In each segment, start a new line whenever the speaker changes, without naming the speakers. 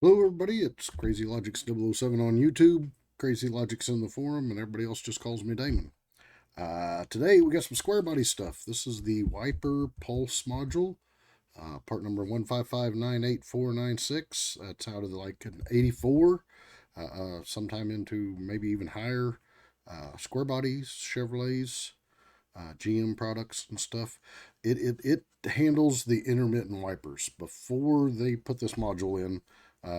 Hello, everybody. It's Crazy Logics 007 on YouTube, Crazy Logics in the forum, and everybody else just calls me Damon. Today, we got some square body stuff. This is the Wiper Pulse module, part number 155989496. That's out of like an 84, sometime into maybe even higher. Square bodies, Chevrolets, GM products and stuff. It handles the intermittent wipers. Before they put this module in,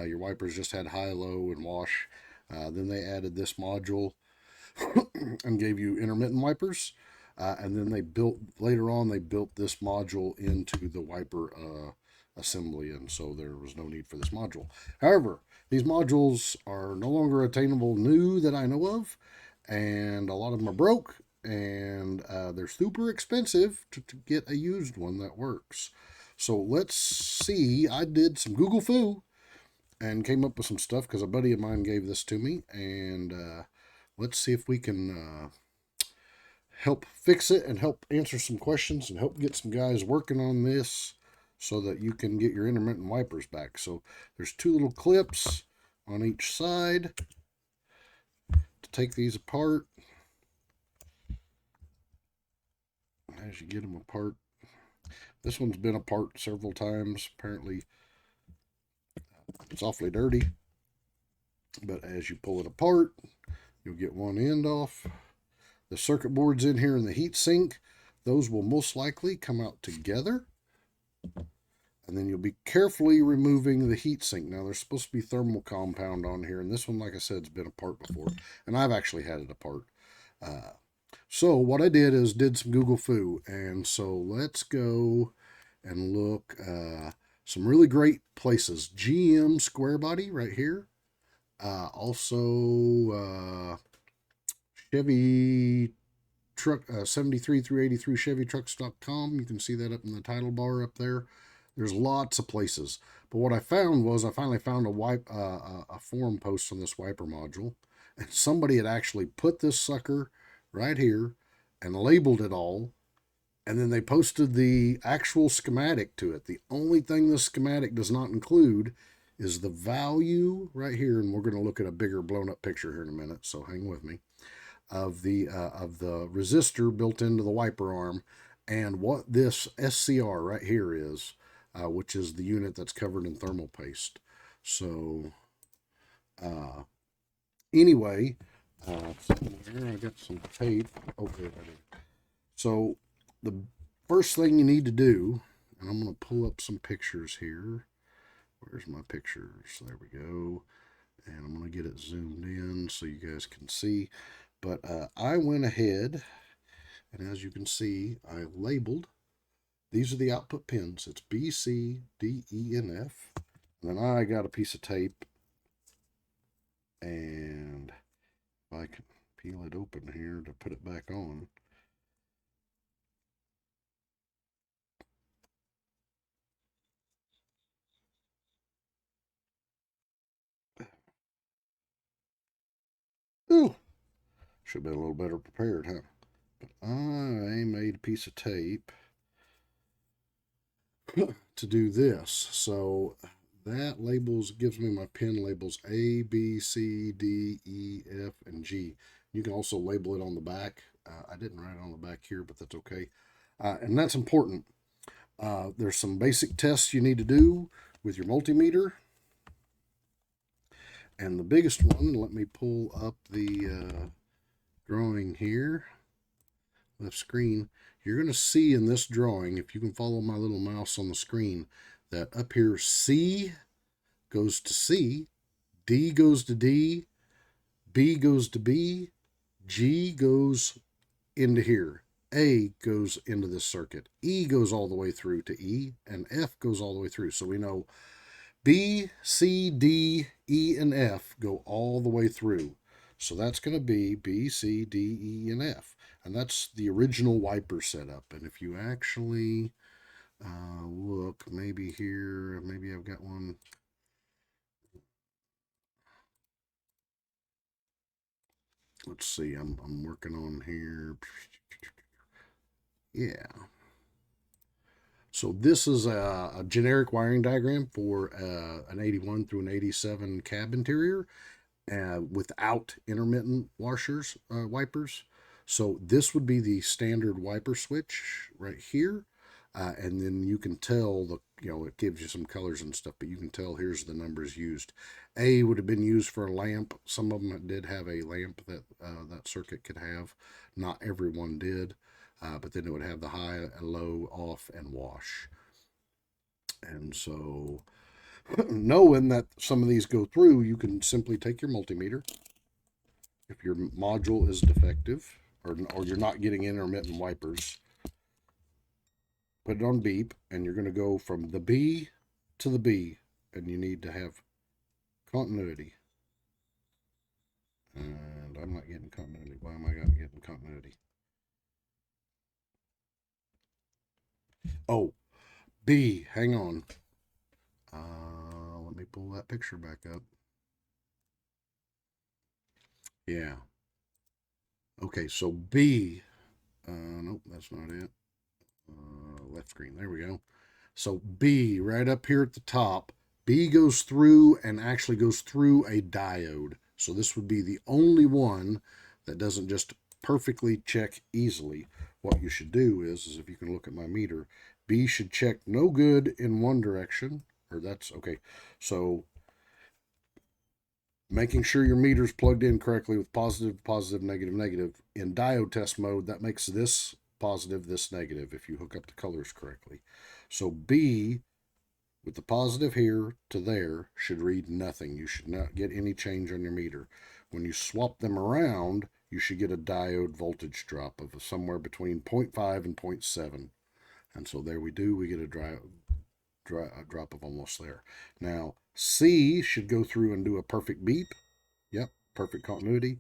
your wipers just had high, low, and wash. Then they added this module and gave you intermittent wipers. And then they built later on. They built this module into the wiper assembly, and so there was no need for this module. However, these modules are no longer attainable new that I know of, and a lot of them are broke, and they're super expensive to get a used one that works. So let's see. I did some Google Foo and came up with some stuff because a buddy of mine gave this to me, and let's see if we can help fix it and help answer some questions and help get some guys working on this so that you can get your intermittent wipers back. So there's two little clips on each side to take these apart. As you get them apart, this one's been apart several times. Apparently, it's awfully dirty. But as you pull it apart, you'll get one end off. The circuit boards in here in the heat sink, those will most likely come out together. And then you'll be carefully removing the heat sink. Now, there's supposed to be thermal compound on here, and this one, like I said, has been apart before, and I've actually had it apart. So what I did is did some Google Foo, and so let's go and look some really great places. GM Square Body right here. Also Chevy truck 73 through 83 ChevyTrucks.com. You can see that up in the title bar up there. There's lots of places. But what I found was I finally found a forum post on this wiper module, and somebody had actually put this sucker right here and labeled it all, and then they posted the actual schematic to it. The only thing the schematic does not include is the value right here, and we're going to look at a bigger blown up picture here in a minute, so hang with me, of the resistor built into the wiper arm, and what this SCR right here is, which is the unit that's covered in thermal paste. So uh, anyway, somewhere I got some tape. Okay, so the first thing you need to do, and I'm going to pull up some pictures here. Where's my pictures? There we go. And I'm going to get it zoomed in so you guys can see. But I went ahead, and as you can see, I labeled. These are the output pins. It's B, C, D, E, and F. And then I got a piece of tape, and if I can peel it open here to put it back on. Ooh, should have been a little better prepared, huh? But I made a piece of tape to do this. So that labels gives me my pin labels A, B, C, D, E, F, and G. You can also label it on the back. I didn't write it on the back here, but that's okay. And that's important. There's some basic tests you need to do with your multimeter. And the biggest one, let me pull up the drawing here, left screen. You're going to see in this drawing, if you can follow my little mouse on the screen, that up here C goes to C, D goes to D, B goes to B, G goes into here, A goes into this circuit, E goes all the way through to E, and F goes all the way through. So we know B, C, D, E, and F go all the way through. So that's going to be B, C, D, E, and F. And that's the original wiper setup. And if you actually look, maybe here, maybe I've got one. Let's see, I'm working on here. Yeah. So this is a generic wiring diagram for an 81 through an 87 cab interior without intermittent washers, wipers. So this would be the standard wiper switch right here. And then you can tell it gives you some colors and stuff, but you can tell here's the numbers used. A would have been used for a lamp. Some of them did have a lamp that that circuit could have. Not everyone did, but then it would have the high and low, off, and wash. And so knowing that some of these go through, you can simply take your multimeter. If your module is defective or you're not getting intermittent wipers, put it on beep, and you're going to go from the B to the B, and you need to have continuity. And I'm not getting continuity. Why am I not getting continuity? Oh, B, hang on. Let me pull that picture back up. Yeah. Okay, so B, nope, that's not it. Left screen, there we go. So B, right up here at the top, B goes through and actually goes through a diode. So this would be the only one that doesn't just perfectly check easily. What you should do is if you can look at my meter, B should check no good in one direction, or that's okay. So making sure your meter's plugged in correctly with positive, positive, negative, negative. In diode test mode, that makes this positive, this negative, if you hook up the colors correctly. So B, with the positive here to there, should read nothing. You should not get any change on your meter. When you swap them around, you should get a diode voltage drop of somewhere between 0.5 and 0.7. And so there we do. We get a drop of almost there. Now, C should go through and do a perfect beep. Yep, perfect continuity.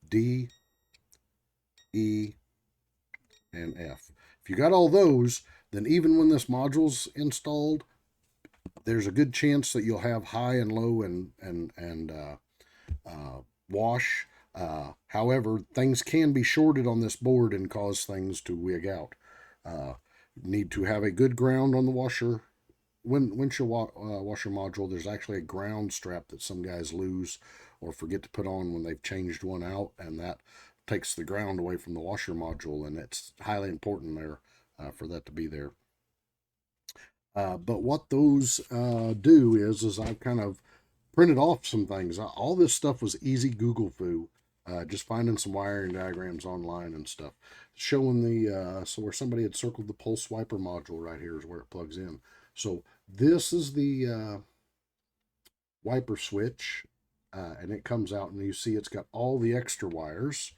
D, E, and F. If you got all those, then even when this module's installed, there's a good chance that you'll have high and low and wash. However, things can be shorted on this board and cause things to wig out. Need to have a good ground on the washer. Windshield washer module, there's actually a ground strap that some guys lose or forget to put on when they've changed one out, and that takes the ground away from the washer module, and it's highly important there for that to be there. But what those do is I've kind of printed off some things. All this stuff was easy Google foo. Just finding some wiring diagrams online and stuff. Showing the, so where somebody had circled the pulse wiper module right here is where it plugs in. So this is the wiper switch, and it comes out and you see it's got all the extra wires,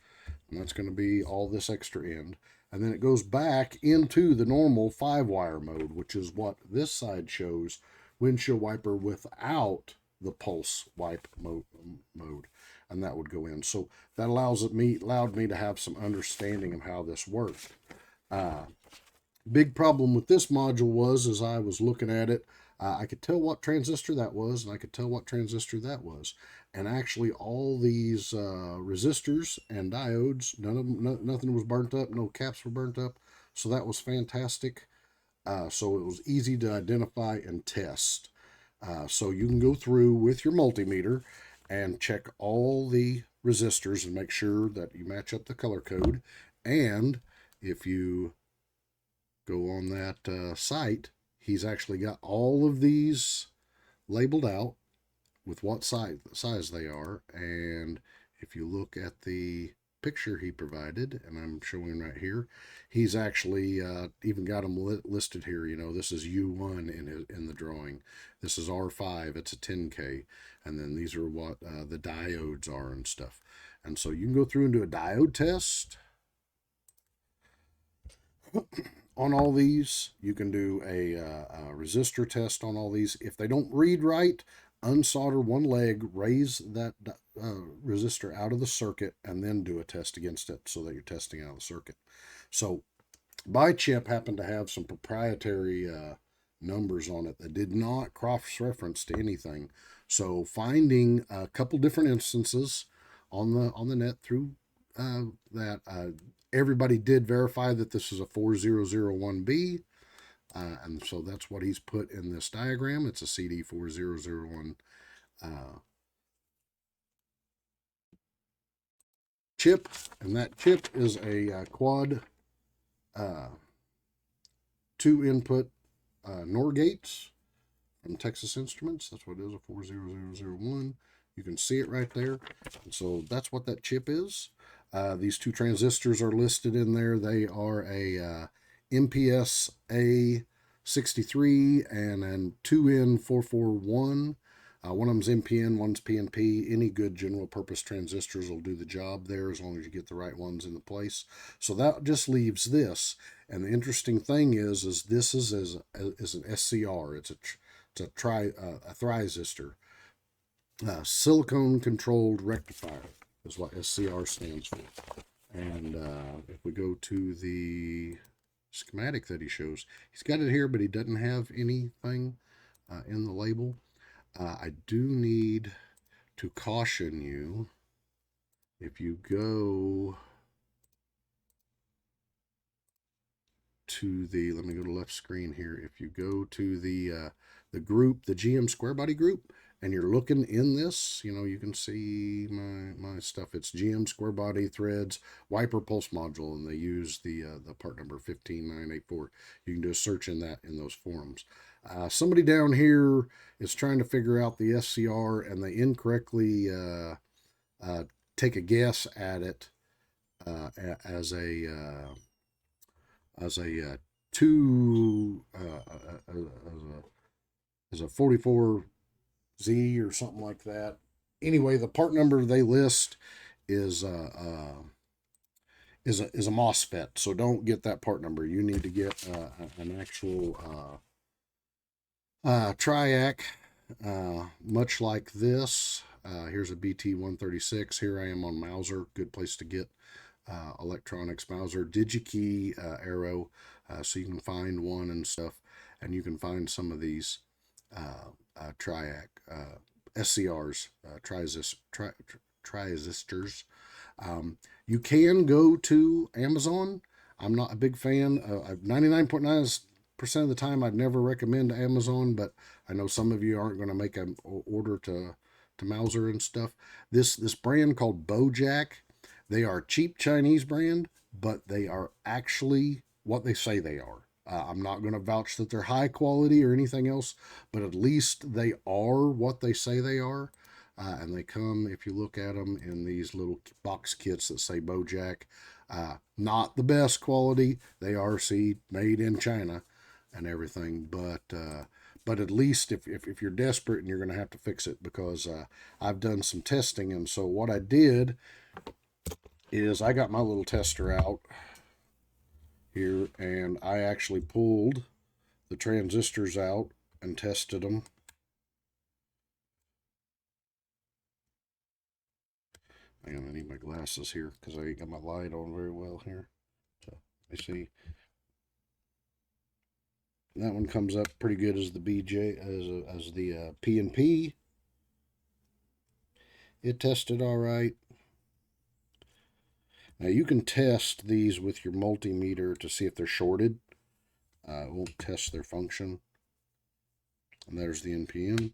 and that's going to be all this extra end. And then it goes back into the normal 5-wire mode, which is what this side shows, windshield wiper without the pulse wipe mode, and that would go in. So that allowed me to have some understanding of how this worked. Big problem with this module was, as I was looking at it, I could tell what transistor that was, and I could tell what transistor that was. And actually, all these resistors and diodes, nothing was burnt up, no caps were burnt up. So that was fantastic. So it was easy to identify and test. So you can go through with your multimeter and check all the resistors and make sure that you match up the color code. And if you go on that site, he's actually got all of these labeled out with what size they are. And if you look at the picture he provided, and I'm showing right here, he's actually even got them listed here. You know, this is U1 in the drawing. This is R5, it's a 10K. And then these are what the diodes are and stuff. And so you can go through and do a diode test on all these. You can do a resistor test on all these. If they don't read right, unsolder one leg, raise that resistor out of the circuit, and then do a test against it so that you're testing out of the circuit. So my chip happened to have some proprietary numbers on it that did not cross-reference to anything. So finding a couple different instances on the net through that everybody did verify that this is a 4001B. And so that's what he's put in this diagram. It's a CD4001 chip, and that chip is a quad 2-input NOR gates from Texas Instruments. That's what it is, a 40001. You can see it right there. And so that's what that chip is. These two transistors are listed in there. They are a MPS A63 and an 2N441. One of them's NPN, one's PNP. Any good general purpose transistors will do the job there as long as you get the right ones in the place. So that just leaves this. And the interesting thing is this is an SCR. It's a trisistor. Silicone controlled rectifier is what SCR stands for. And if we go to the schematic that he shows, he's got it here, but he doesn't have anything in the label. I do need to caution you, if you go to the, let me go to left screen here. If you go to the group, the GM square body group, and you're looking in this, you know, you can see my stuff. It's GM square body threads wiper pulse module, and they use the part number 15984. You can do a search in those forums. Somebody down here is trying to figure out the SCR, and they incorrectly take a guess at it as a two as a 44Z or something like that. Anyway, the part number they list is a MOSFET, so don't get that part number. You need to get an actual triac, much like this. Here's a BT136. Here I am on Mauser. Good place to get electronics. Mauser DigiKey Arrow, so you can find one and stuff, and you can find some of these triac SCRs, trisistors. You can go to Amazon. I'm not a big fan. 99.9% of the time, I'd never recommend Amazon, but I know some of you aren't going to make an order to Mauser and stuff. This brand called Bojack, they are cheap Chinese brand, but they are actually what they say they are. I'm not going to vouch that they're high quality or anything else, but at least they are what they say they are. And they come, if you look at them, in these little box kits that say Bojack. Not the best quality. They are, see, made in China and everything, but at least if you're desperate and you're going to have to fix it, because I've done some testing. And so what I did is I got my little tester out here, and I actually pulled the transistors out and tested them. Hang on, I need my glasses here because I ain't got my light on very well here. So I see that one comes up pretty good as the BJ, as the P&P. It tested all right. Now you can test these with your multimeter to see if they're shorted. It won't test their function. And there's the NPN.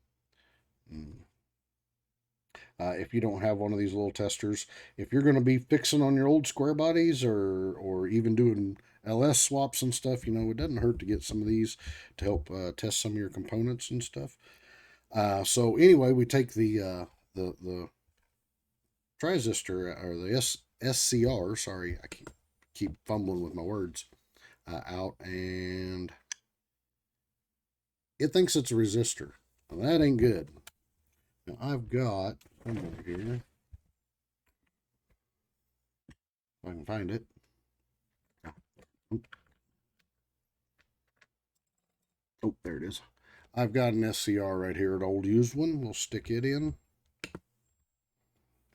If you don't have one of these little testers, if you're going to be fixing on your old square bodies or even doing LS swaps and stuff, you know, it doesn't hurt to get some of these to help test some of your components and stuff. So anyway, we take the transistor, or the SCR, sorry, I keep fumbling with my words, out, and it thinks it's a resistor. Well, that ain't good. Now I've got somewhere here, if I can find it. Oh, there it is. I've got an SCR right here, an old used one. We'll stick it in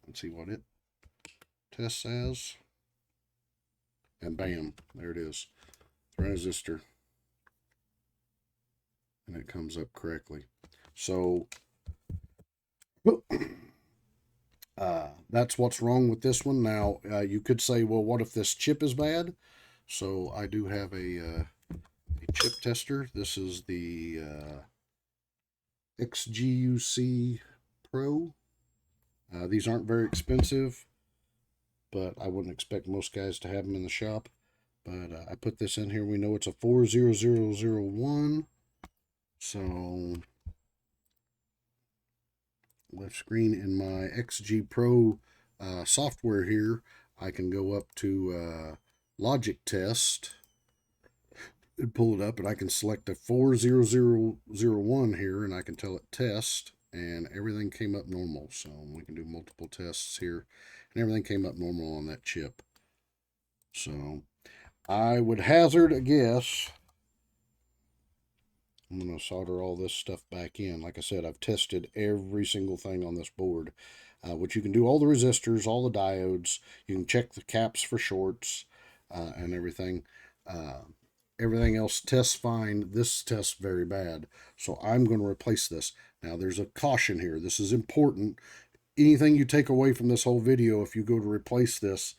and see what it tests as. And bam, there it is. Transistor. And it comes up correctly. So that's what's wrong with this one. Now, you could say, well, what if this chip is bad? So I do have a chip tester. This is the XGUC Pro. These aren't very expensive, but I wouldn't expect most guys to have them in the shop. But I put this in here. We know it's a 40001. So left screen in my XG Pro software here, I can go up to Logic Test and pull it up, and I can select a 40001 here, and I can tell it test, and everything came up normal. So we can do multiple tests here, and everything came up normal on that chip. So I would hazard a guess. I'm going to solder all this stuff back in. Like I said, I've tested every single thing on this board, which you can do all the resistors, all the diodes. You can check the caps for shorts and everything. Everything else tests fine. This tests very bad. So I'm going to replace this. Now, there's a caution here. This is important. Anything you take away from this whole video, if you go to replace this,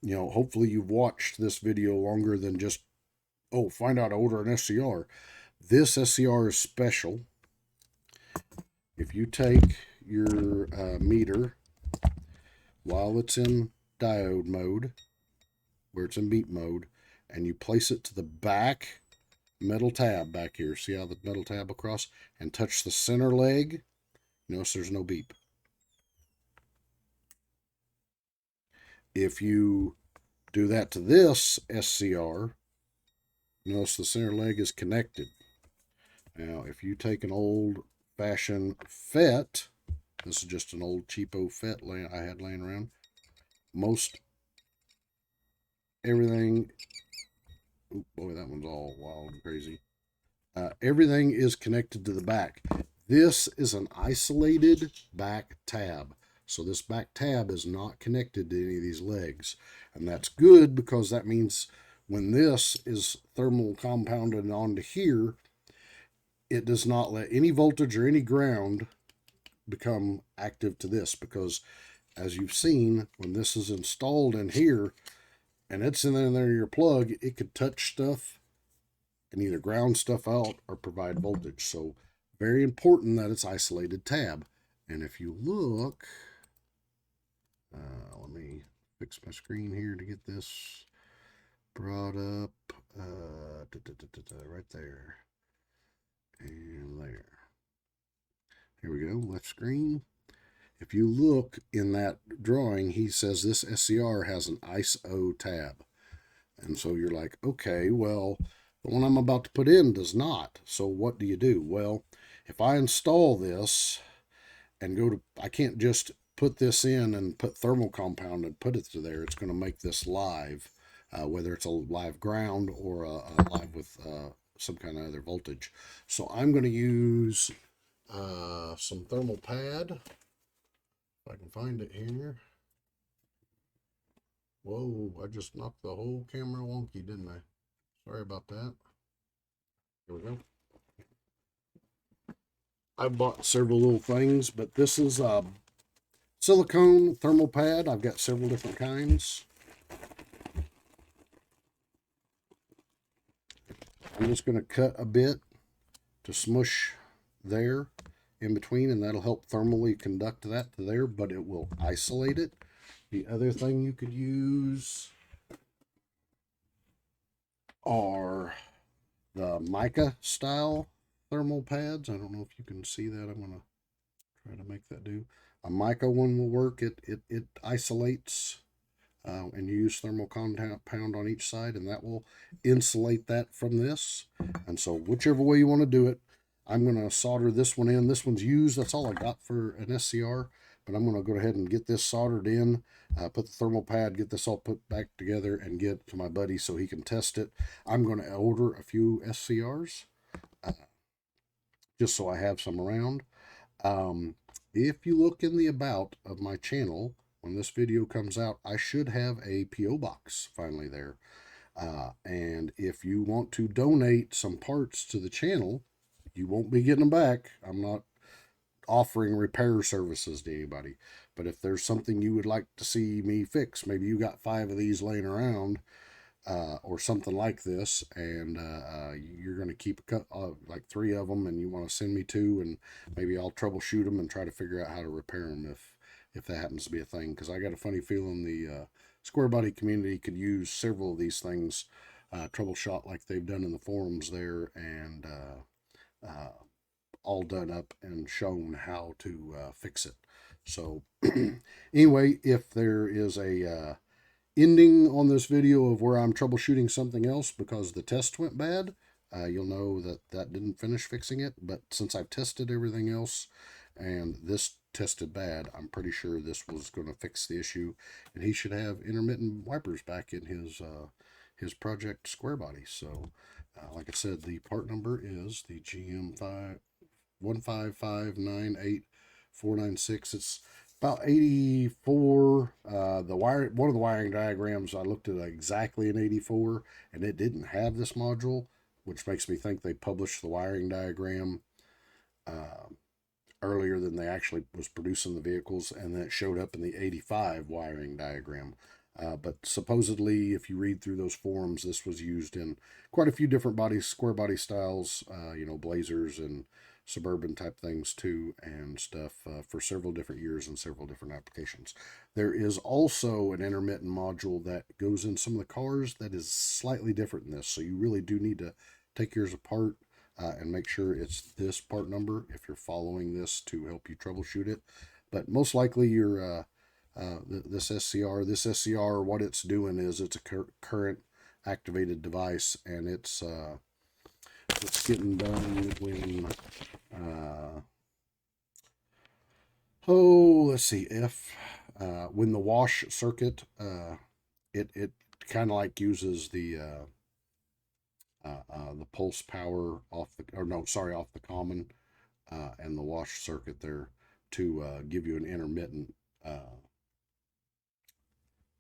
you know, hopefully you've watched this video longer than just, oh, find out how to order an SCR. This SCR is special. If you take your meter while it's in diode mode, where it's in beep mode, and you place it to the back metal tab back here, see how the metal tab across, and touch the center leg, notice there's no beep. If you do that to this SCR, notice the center leg is connected. Now, if you take an old-fashioned FET, this is just an old cheapo FET I had laying around, most everything, oh boy, that one's all wild and crazy. Everything is connected to the back. This is an isolated back tab. So this back tab is not connected to any of these legs. And that's good, because that means when this is thermal compounded onto here, it does not let any voltage or any ground become active to this, because as you've seen, when this is installed in here and it's in there your plug, it could touch stuff and either ground stuff out or provide voltage. So very important that it's isolated tab. And if you look, let me fix my screen here to get this brought up right there. And there. Here we go, left screen. If you look in that drawing, he says this SCR has an ISO tab. And so you're like, okay, well, the one I'm about to put in does not. So what do you do? Well, if I install this and go to, I can't just put this in and put thermal compound and put it to there. It's going to make this live, whether it's a live ground or a live with some kind of other voltage. So I'm going to use some thermal pad, if I can find it here. Whoa, I just knocked the whole camera wonky, didn't I? Sorry about that. Here we go. I bought several little things, but this is silicone thermal pad. I've got several different kinds. I'm just going to cut a bit to smush there in between, and that'll help thermally conduct that to there, but it will isolate it. The other thing you could use are the mica style thermal pads. I don't know if you can see that. I'm going to try to make that do. A mica one will work. It isolates, and you use thermal compound on each side, and that will insulate that from this. And so whichever way you want to do it, I'm going to solder this one in. This one's used. That's all I got for an SCR, but I'm going to go ahead and get this soldered in, put the thermal pad, get this all put back together, and get to my buddy so he can test it. I'm going to order a few SCRs, just so I have some around. If you look in the about of my channel, when this video comes out, I should have a P.O. box finally there. And if you want to donate some parts to the channel, you won't be getting them back. I'm not offering repair services to anybody. But if there's something you would like to see me fix, maybe you got 5 of these laying around, or something like this, and you're going to keep like 3 of them, and you want to send me 2, and maybe I'll troubleshoot them and try to figure out how to repair them if that happens to be a thing. Because I got a funny feeling the square body community could use several of these things troubleshot like they've done in the forums there, and all done up and shown how to fix it. So anyway, if there is a ending on this video of where I'm troubleshooting something else because the test went bad, you'll know that that didn't finish fixing it. But since I've tested everything else and this tested bad, I'm pretty sure this was going to fix the issue, and he should have intermittent wipers back in his project square body. So like I said, the part number is the GM5 15598 It's about 84. One of the wiring diagrams I looked at exactly in 84, and it didn't have this module, which makes me think they published the wiring diagram earlier than they actually was producing the vehicles, and then it showed up in the 85 wiring diagram. But supposedly, if you read through those forums, this was used in quite a few different square body styles, Blazers and Suburban type things too, and stuff for several different years and several different applications. There is also an intermittent module that goes in some of the cars that is slightly different than this, so you really do need to take yours apart and make sure it's this part number if you're following this to help you troubleshoot it. But most likely you're this SCR, what it's doing is it's a current activated device, and it's getting done when let's see, if when the wash circuit it kind of like uses the pulse power off the common and the wash circuit there to give you an intermittent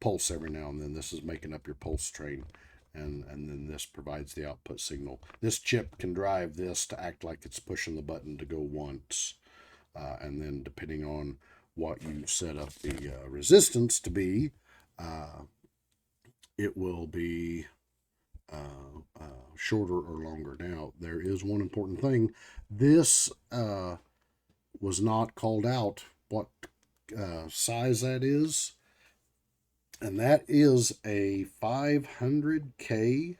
pulse every now and then. This is making up your pulse train, and then this provides the output signal. This chip can drive this to act like it's pushing the button to go once, and then depending on what you set up the resistance to be, it will be shorter or longer. Now, there is one important thing. This was not called out what size that is, and that is a 500K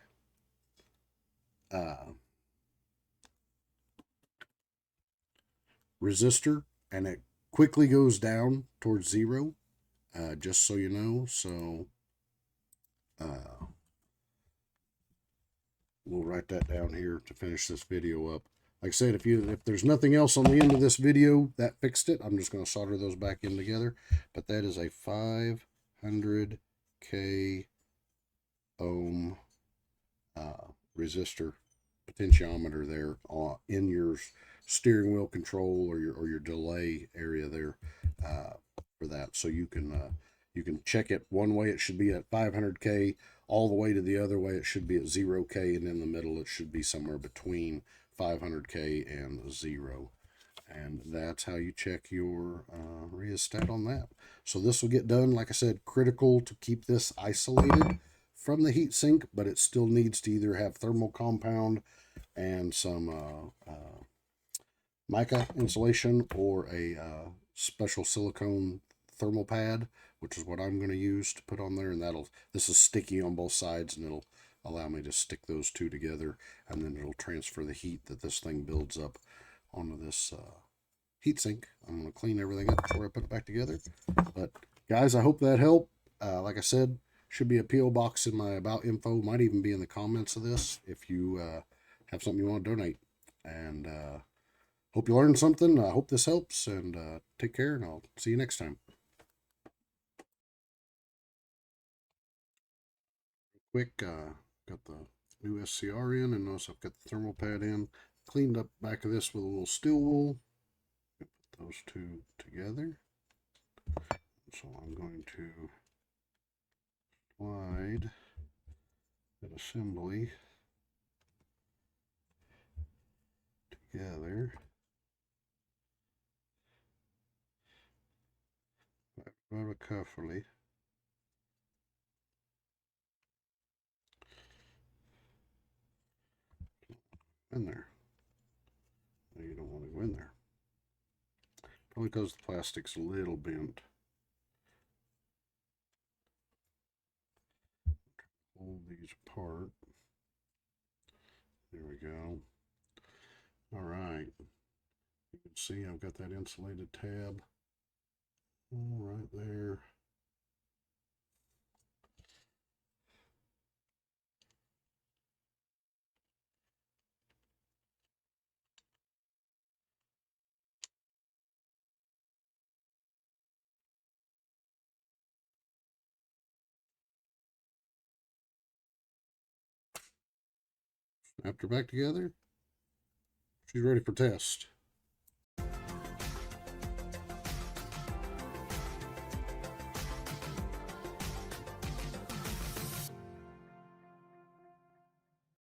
resistor, and it quickly goes down towards 0, just so you know. So we'll write that down here to finish this video up. Like I said, if there's nothing else on the end of this video that fixed it, I'm just going to solder those back in together. But that is a 500K ohm resistor potentiometer there in your steering wheel control or your delay area there for that. So you can check it one way, it should be at 500K. All the way to the other way, it should be at 0K, and in the middle, it should be somewhere between 500K and 0. And that's how you check your rheostat on that. So this will get done. Like I said, critical to keep this isolated from the heat sink, but it still needs to either have thermal compound and some mica insulation, or a special silicone thermal pad, which is what I'm going to use to put on there. And this is sticky on both sides, and it'll allow me to stick those two together, and then it'll transfer the heat that this thing builds up onto this heat sink. I'm going to clean everything up before I put it back together. But guys, I hope that helped. Like I said, should be a P.O. box in my about info. Might even be in the comments of this if you have something you want to donate. And hope you learned something. I hope this helps, and take care, and I'll see you next time. Quick, got the new SCR in, and notice I've got the thermal pad in. Cleaned up back of this with a little steel wool. Put those two together. So I'm going to slide that assembly together. Very carefully. In there. No, you don't want to go in there. Probably because the plastic's a little bent. Hold these apart. There we go. All right. You can see I've got that insulated tab right there. Snapped her back together. She's ready for test.